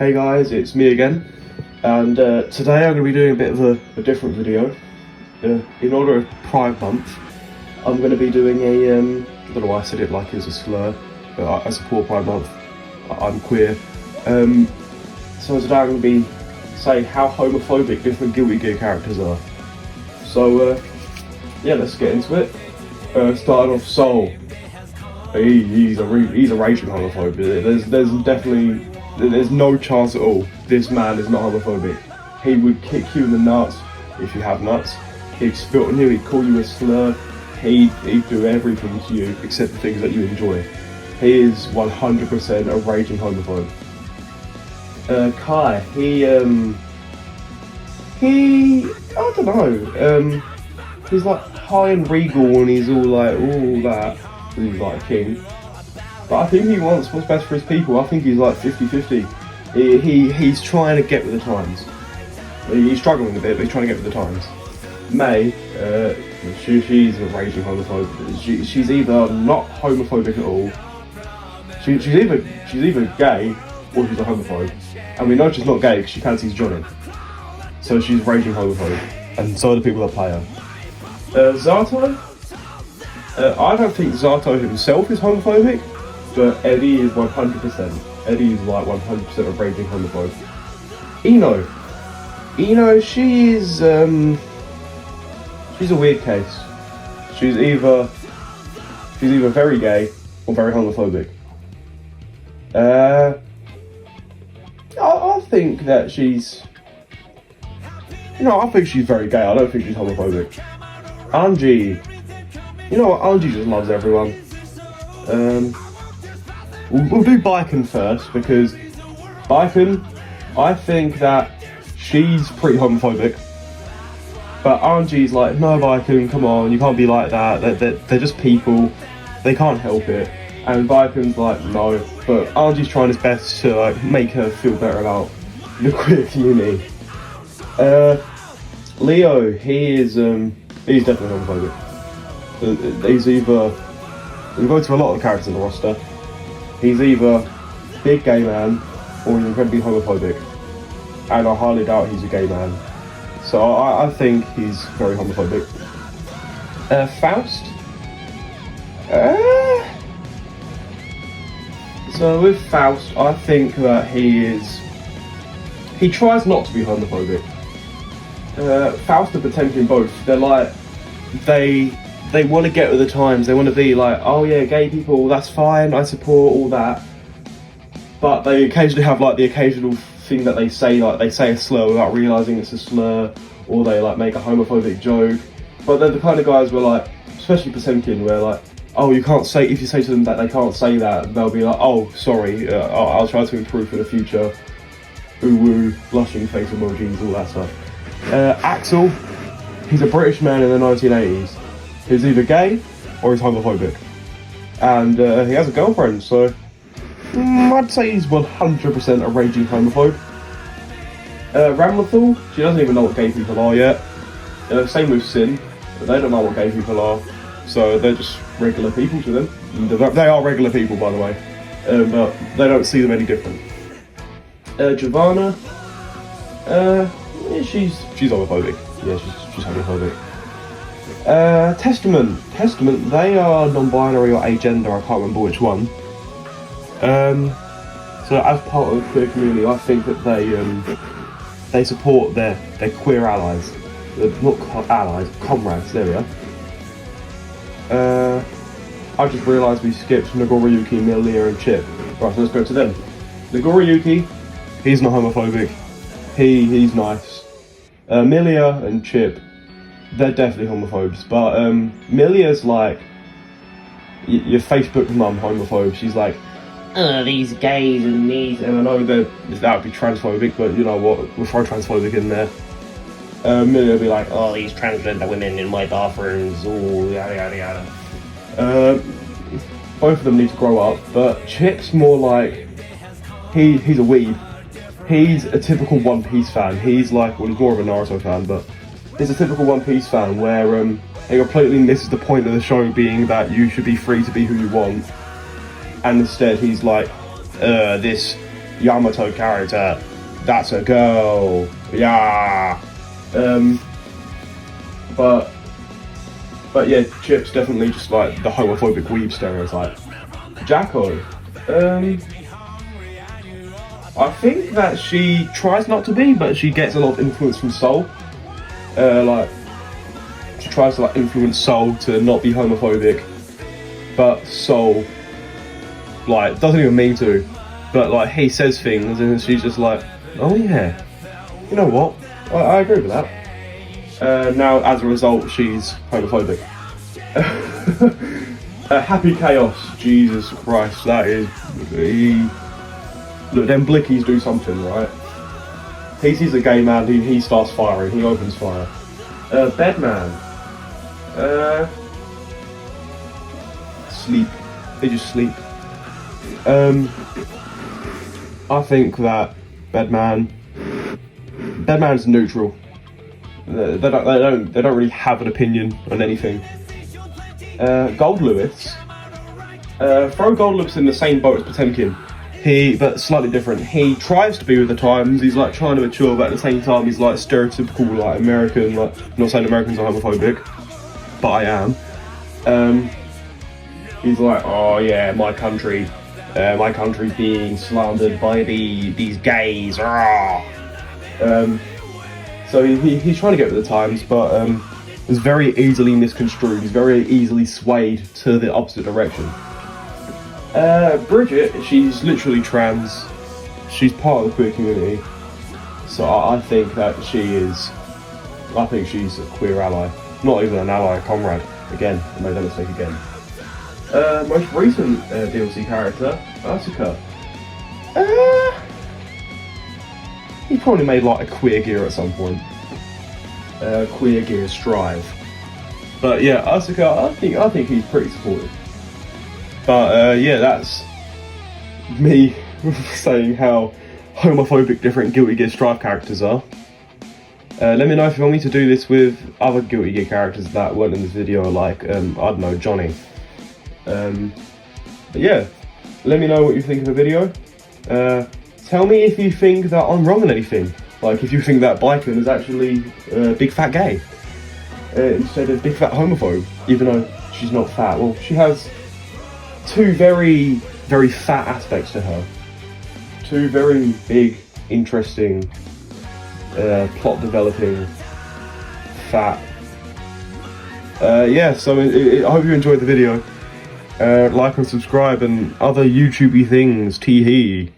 Hey guys, it's me again, and today I'm going to be doing a bit of a different video. In honor of Pride Month, I'm going to be doing a, I don't know why I said it like it was a slur, but I support Pride Month, I'm queer. So today I'm going to be saying how homophobic different Guilty Gear characters are. So yeah, let's get into it. Starting off Soul. He's a raging homophobe. There's no chance at all this man is not homophobic. He would kick you in the nuts if you have nuts. He'd spit on you, he'd call you a slur, he'd do everything to you except the things that you enjoy. He is 100% a raging homophobe. Kai, I don't know, he's like high and regal and he's all like, all that, he's like a king. But I think he wants what's best for his people. I think he's like 50-50. He's trying to get with the times. He's struggling a bit, but he's trying to get with the times. May, she's a raging homophobe. She's either not homophobic at all. She's either gay or she's a homophobe. And we know she's not gay because she fancies Johnny. So she's a raging homophobe. And so are the people that play her. Zato? I don't think Zato himself is homophobic. But Eddie is 100%. Eddie is like 100% a raging homophobe. Eno, she's a weird case. She's either very gay or very homophobic. I think that she's, I think she's very gay. I don't think she's homophobic. Angie, Angie just loves everyone. We'll do Baiken first, because Baiken, I think that she's pretty homophobic. But Angie's like, no Baiken, come on, you can't be like that, they're just people, they can't help it. And Baiken's like, no, but Angie's trying his best to like make her feel better about the queer community. Leo, he's definitely homophobic. He's either, we go to a lot of the characters in the roster, he's either big gay man or he's incredibly homophobic, and I highly doubt he's a gay man. So I think he's very homophobic. Faust. So with Faust, I think that he tries not to be homophobic. Faust and Potemkin both. They're like they want to get with the times, they want to be like, oh yeah, gay people, that's fine, I support all that. But they occasionally have like the occasional thing that they say, like they say a slur without realising it's a slur, or they like make a homophobic joke. But they're the kind of guys where like, especially Potemkin, where like, oh you can't say, if you say to them that they can't say that, they'll be like, oh sorry, I'll try to improve for the future. Ooh woo, blushing face emojis, all that stuff. Axel, he's a British man in the 1980s. He's either gay or he's homophobic, and he has a girlfriend, so I'd say he's 100% a raging homophobe. Ramlethal, she doesn't even know what gay people are yet. Same with Sin, they don't know what gay people are, so they're just regular people to them. They are regular people, by the way, but they don't see them any different. Giovanna, she's homophobic. Yeah, she's homophobic. Testament, they are non-binary or agender, I can't remember which one. So as part of the queer community, I think that they support their queer allies. Not allies, comrades, there we are. I just realised we skipped Nagoriyuki, Milia and Chip. Right, so let's go to them. Nagoriyuki, he's not homophobic. He's nice. Milia and Chip, they're definitely homophobes, but Milia's like your Facebook mum homophobe. She's like, these gays and these, and I know that would be transphobic, but you know what, we'll throw transphobic in there. Milia will be like, oh, these transgender women in my bathrooms, oh, yada yada yada. Both of them need to grow up, but Chip's more like, he's a weeb. He's a typical One Piece fan. He's like, well, he's more of a Naruto fan, but he's a typical One Piece fan where he completely misses the point of the show being that you should be free to be who you want. And instead he's like, this Yamato character. That's a girl. Yeah. But yeah, Chip's definitely just like the homophobic weeb stereotype. Jacko. I think that she tries not to be, but she gets a lot of influence from Soul. Like, she tries to like influence Soul to not be homophobic, but Soul like doesn't even mean to. But like he says things, and she's just like, oh yeah, you know what? I agree with that. Now, as a result, she's homophobic. Happy Chaos, Jesus Christ, that is look, them blickies do something, right? He sees a gay man, he starts firing, he opens fire. Bedman. Sleep. They just sleep. I think that Bedman's neutral. They don't really have an opinion on anything. Gold Lewis. Throw Gold Lewis in the same boat as Potemkin. But slightly different. He tries to be with the times. He's like trying to mature, but at the same time, he's like stereotypical, like American. Like, I'm not saying Americans are homophobic, but I am. He's like, oh yeah, my country's being slandered by these gays. So he's trying to get with the times, but is very easily misconstrued. He's very easily swayed to the opposite direction. Bridget, she's literally trans. She's part of the queer community. So I think that she's a queer ally. Not even an ally, a comrade. Again, I made that mistake again. Most recent DLC character, Asuka. He probably made like a queer gear at some point. Queer gear strive. But yeah, Asuka, I think he's pretty supportive. But yeah, that's me saying how homophobic different Guilty Gear Strive characters are. Let me know if you want me to do this with other Guilty Gear characters that weren't in this video, like, I don't know, Johnny. But yeah, let me know what you think of the video. Tell me if you think that I'm wrong on anything. Like, if you think that Baiken is actually big fat gay instead of big fat homophobe, even though she's not fat. Well, she has two very, very fat aspects to her. Two very big, interesting, plot developing, fat. Yeah, so I hope you enjoyed the video. Like and subscribe and other YouTubey things. Tee hee.